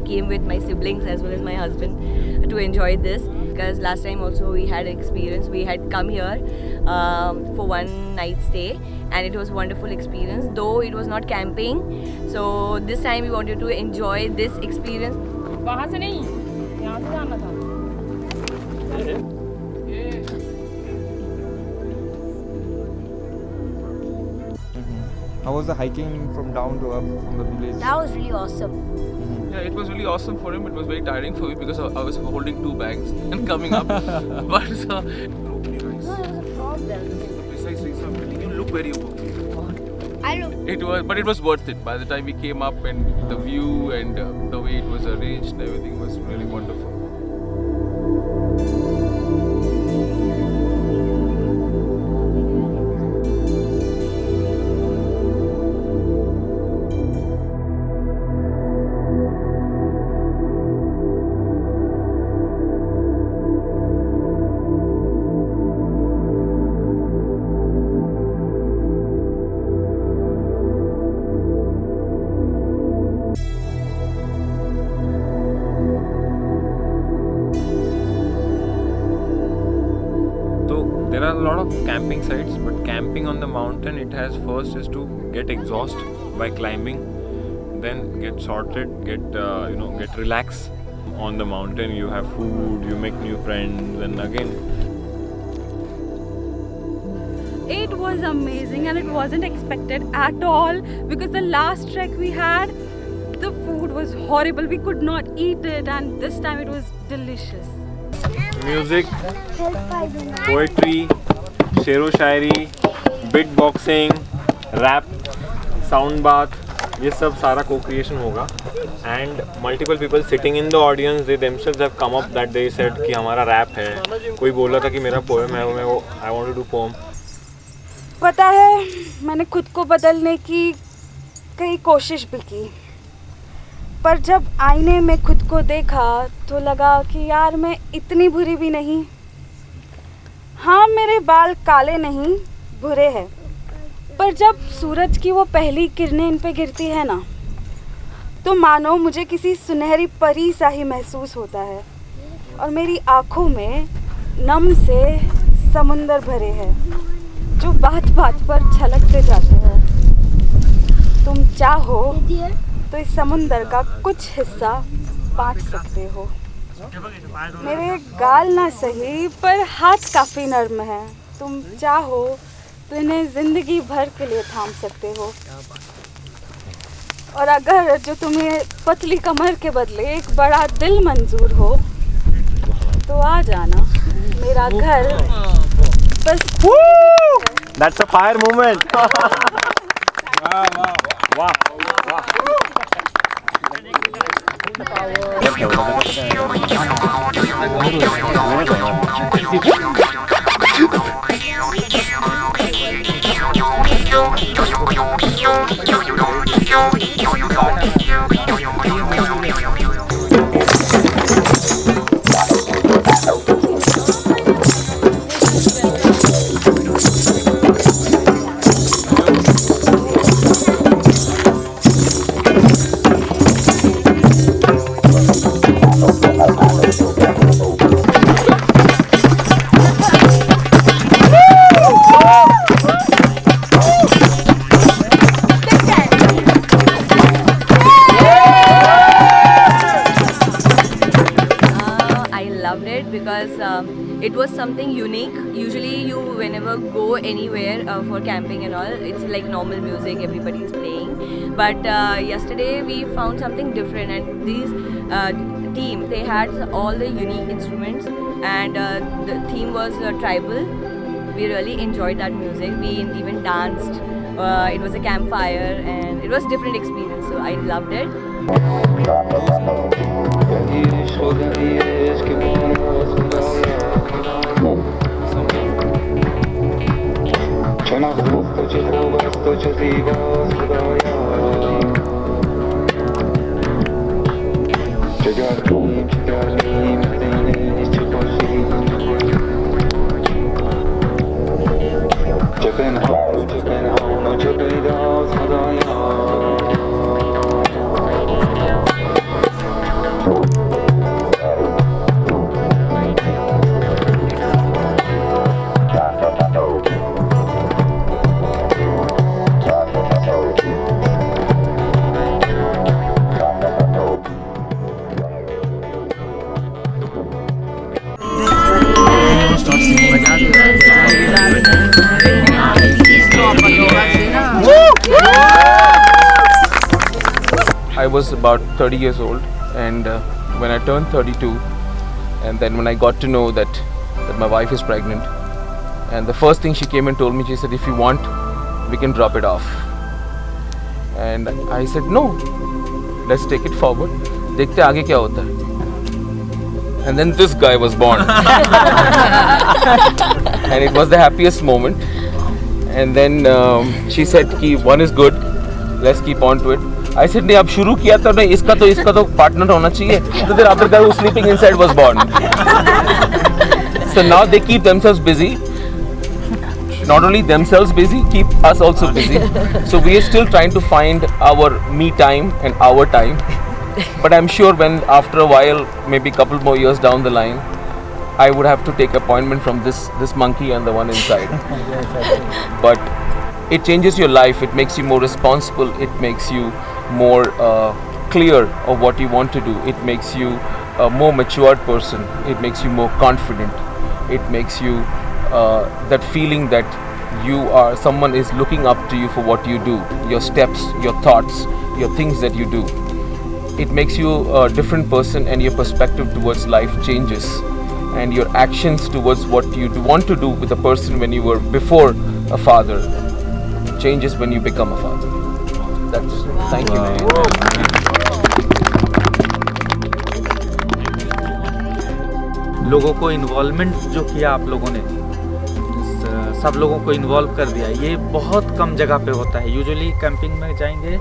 came with my siblings as well as my husband to enjoy this, because last time also we had experience. We had come here for one night stay and it was wonderful experience, though it was not camping. So this time we wanted to enjoy this experience. वहाँ से नहीं, यहाँ से जाना था. How was the hiking from down to up from the village? That was really awesome. Yeah, it was really awesome for him. It was very tiring for me because I was holding 2 bags and coming up. But nobody nice. No, there was a frog there. Precisely, so you look very over. I look. It was, but it was worth it. By the time we came up and the view and the way it was arranged and everything was really wonderful. There are a lot of camping sites, but camping on the mountain, it has first is to get exhaust by climbing, then get sorted, get relaxed on the mountain. You have food, you make new friends, and again. It was amazing and it wasn't expected at all, because the last trek we had, the food was horrible. We could not eat it, and this time it was delicious. Music, poetry, शेरो शायरी, beat boxing, rap, sound bath, ये सब सारा co-creation होगा. And multiple people sitting in the audience, they themselves have come up that they said कि हमारा rap है. कोई बोला था कि मेरा पोएम है, मैं वो I want to do poem. पता है, मैंने खुद को बदलने की कई कोशिश भी की, पर जब आईने में खुद को देखा तो लगा कि यार मैं इतनी बुरी भी नहीं. हाँ, मेरे बाल काले नहीं, भूरे हैं, पर जब सूरज की वो पहली किरणें इन पे गिरती है ना, तो मानो मुझे किसी सुनहरी परी सा ही महसूस होता है. और मेरी आँखों में नम से समुंदर भरे हैं, जो बात बात पर छलक से जाते हैं. तुम चाहो तो इस समुंदर का कुछ हिस्सा बांट सकते हो. मेरे गाल ना सही, पर हाथ काफ़ी नर्म है. तुम चाहो तो इन्हें ज़िंदगी भर के लिए थाम सकते हो. और अगर जो तुम्हें पतली कमर के बदले एक बड़ा दिल मंजूर हो, तो आ जाना. मेरा घर बस. That's a fire moment. Wow. Because it was something unique. Usually you whenever go anywhere for camping and all, it's like normal music, everybody is playing. But yesterday we found something different, and these team, they had all the unique instruments, and the theme was tribal. We really enjoyed that music. We even danced. It was a campfire and it was a different experience, so I loved it. I was about 30 years old, and when I turned 32, and then when I got to know that my wife is pregnant, and the first thing she came and told me, she said, if you want, we can drop it off. And I said, no, let's take it forward. देखते आगे क्या होता है. And then this guy was born. And it was the happiest moment. And then she said कि one is good, let's keep on to it. I said नहीं, अब शुरू किया तो नहीं, इसका तो partner होना चाहिए. So then after that, who sleeping inside was born. So now they keep themselves busy. Not only themselves busy, keep us also busy. So we are still trying to find our me time and our time. But I'm sure when after a while, maybe a couple more years down the line, I would have to take appointment from this monkey and the one inside. But it changes your life. It makes you more responsible. It makes you more clear of what you want to do. It makes you a more matured person. It makes you more confident. It makes you that feeling that someone is looking up to you for what you do, your steps, your thoughts, your things that you do. It makes you a different person, and your perspective towards life changes, and your actions towards what you want to do with a person when you were before a father changes when you become a father. Thank you. लोगों को involvement जो किया आप लोगों ने, सब लोगों को इन्वॉल्व कर दिया, ये बहुत कम जगह पे होता है. यूजुअली कैंपिंग में जाएंगे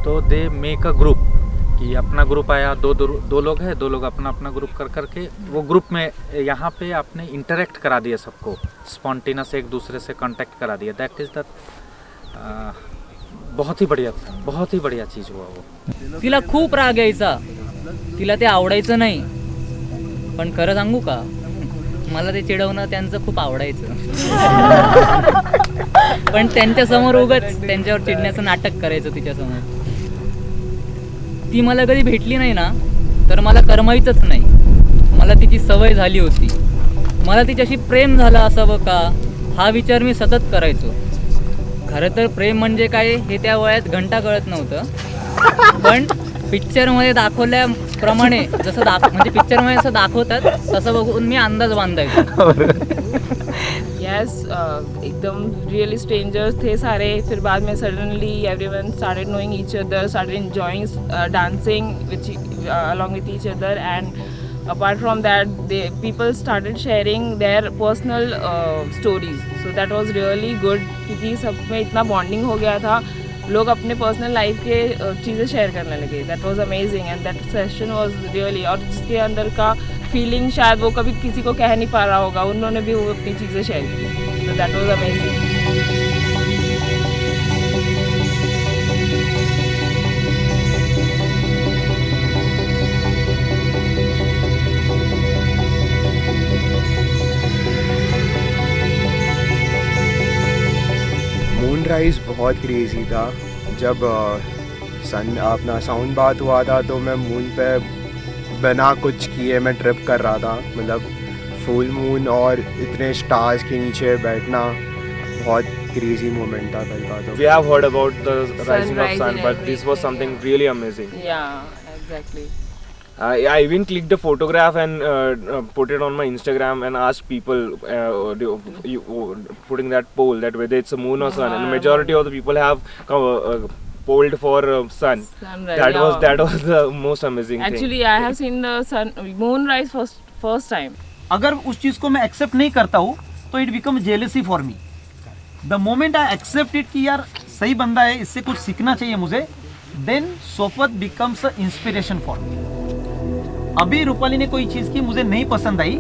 तो दे मेक अ ग्रुप, कि अपना ग्रुप आया, दो लोग हैं, दो लोग अपना ग्रुप कर करके वो ग्रुप में. यहाँ पे आपने इंटरेक्ट करा दिया सबको, स्पॉन्टेनियस एक दूसरे से कांटेक्ट करा दिया. दैट इज़ द बहुत ही बढ़िया चीज़ हुआ वो. तिला खूप राग यायचा, तिला ते आवडायचं नाही. पण खरं सांगू का, मला ते चिडवणं त्यांचं खूप आवडायचं. पण त्यांच्यासमोर उगाच त्यांच्यावर चिडण्याचं नाटक करायचं तिच्यासमोर. ती मला कधी भेटली नाही ना, तर मला करमायचंच नाही. मला तिची सवय झाली होती. मला तिच्याशी प्रेम झालं असावं का, हा विचार मी सतत करायचो. खरं तर प्रेम म्हणजे काय हे त्या वयात घंटा कळत नव्हतं. पण पिक्चरमध्ये दाखवल्याप्रमाणे जसं म्हणजे पिक्चरमध्ये जसं दाखवतात तसं बघून मी अंदाज बांधायचो. यस, एकदम रियली स्ट्रेंजर्स थे सारे. फिर बाद में suddenly everyone started knowing each other, started enjoying dancing along with each other, and apart from that people started sharing their personal stories. So that was really good, क्योंकि सब में इतना बॉन्डिंग हो गया था, लोग अपने पर्सनल लाइफ के चीज़ें शेयर करने लगे. That was amazing and that session was really, और जिसके अंदर का फीलिंग शायद वो कभी किसी को कह नहीं पा रहा होगा, उन्होंने भी वो अपनी चीज़ें शेयर की. तो दैट वाज अमेजिंग. मूनराइज़ बहुत क्रेज़ी था. जब अपना साउंड बात हुआ था तो मैं मून पे बिना कुछ किए मैं ट्रिप कर रहा था. मतलब फुल मून और इतने स्टार्स के नीचे बैठना बहुत क्रेज़ी मोमेंट था कल का. तो We have heard about the rising of sun, but this was something really amazing. Yeah, exactly. I even clicked a photograph and put it on my Instagram and asked people putting that poll that whether it's a moon or sun, and the majority of the people have polled for sun. Sunrise, That was the most amazing thing. Actually, I have seen the moonrise first time. अगर उस चीज़ को मैं accept नहीं करता हूँ तो it become jealousy for me. The moment I accept it कि यार सही बंदा है, इससे कुछ सीखना चाहिए मुझे, देन सोफत becomes a inspiration for me. अभी रूपाली ने कोई चीज़ की मुझे नहीं पसंद आई,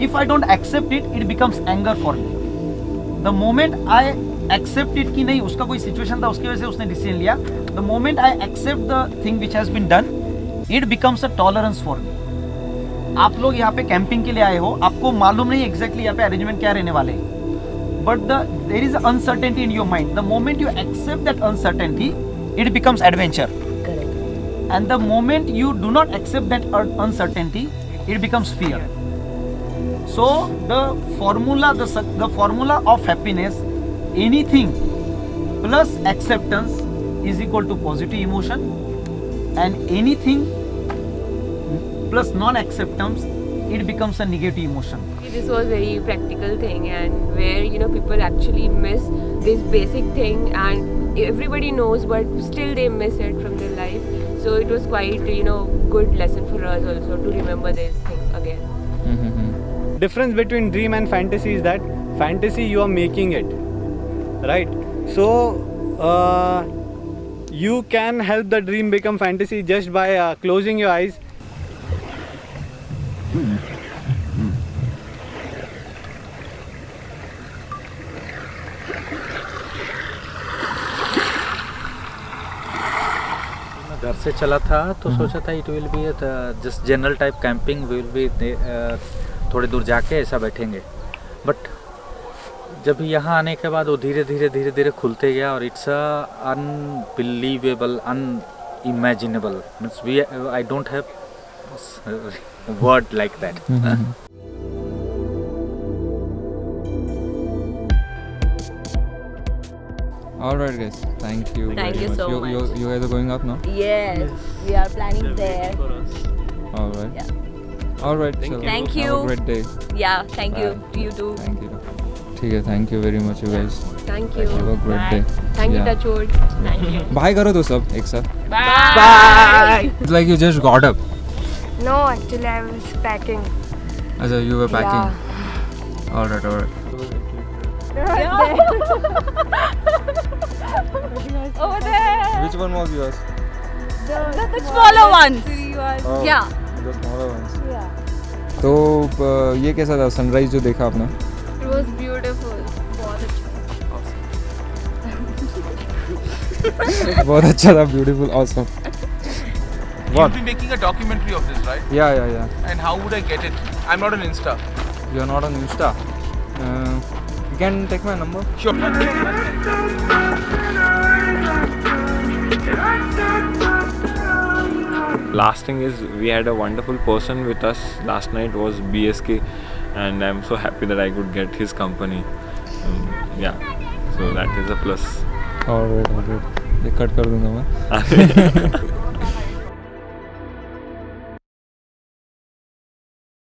if I don't accept it, it becomes anger for me. The moment I accept it कि नहीं, उसका कोई सिचुएशन था उसकी वजह से उसने डिसीजन लिया, the moment I accept the thing which has been done, it becomes a tolerance for me. आप लोग यहाँ पे कैंपिंग के लिए आए हो, आपको मालूम नहीं एग्जैक्टली यहाँ पे अरेंजमेंट क्या रहने वाले, but there is uncertainty in your mind. The moment you accept that uncertainty, it becomes adventure. And the moment you do not accept that uncertainty, it becomes fear. So the formula of happiness, anything plus acceptance is equal to positive emotion, and anything plus non-acceptance, it becomes a negative emotion. This was very practical thing, and where people actually miss this basic thing, and everybody knows, but still they miss it from their life. So it was quite good lesson for us also to remember this thing again. Difference between dream and fantasy is that fantasy you are making it, right? So you can help the dream become fantasy just by closing your eyes. घर से चला था तो सोचा था it will be just general type camping, will be थोड़ी दूर जाके ऐसा बैठेंगे, बट जब यहाँ आने के बाद वो धीरे धीरे खुलते गया, और it's unbelievable, unimaginable, means we I don't have word like that. Alright guys, thank you. Thank very you so much. much. You guys are going up now? Yes, we are planning there. Alright. Yeah. Alright, Thank you. Have a great day. Yeah, thank you. Bye. You too. Thank you. ठीक है, thank you very much you guys. Thank you. Have a great day. Thank you, Yeah. Touchwood. Thank you. Bye करो तो सब एक साथ. Bye. It's like you just got up. No, actually I was packing. अच्छा, you were packing. Alright. Over there. Which one was yours? The smaller ones. Oh, Yeah. The smaller ones. Yeah. तो ये कैसा था sunrise जो देखा आपने? It was beautiful. बहुत अच्छा. बहुत अच्छा था, beautiful, awesome. You'll be making a documentary of this, right? Yeah. And how would I get it? I'm not on Insta. You're not on Insta. You can take my number. Sure. Last thing is, we had a wonderful person with us last night, was BSK, and I'm so happy that I could get his company. Yeah, so that is a plus. Alright. ये cut कर दूंगा मैं.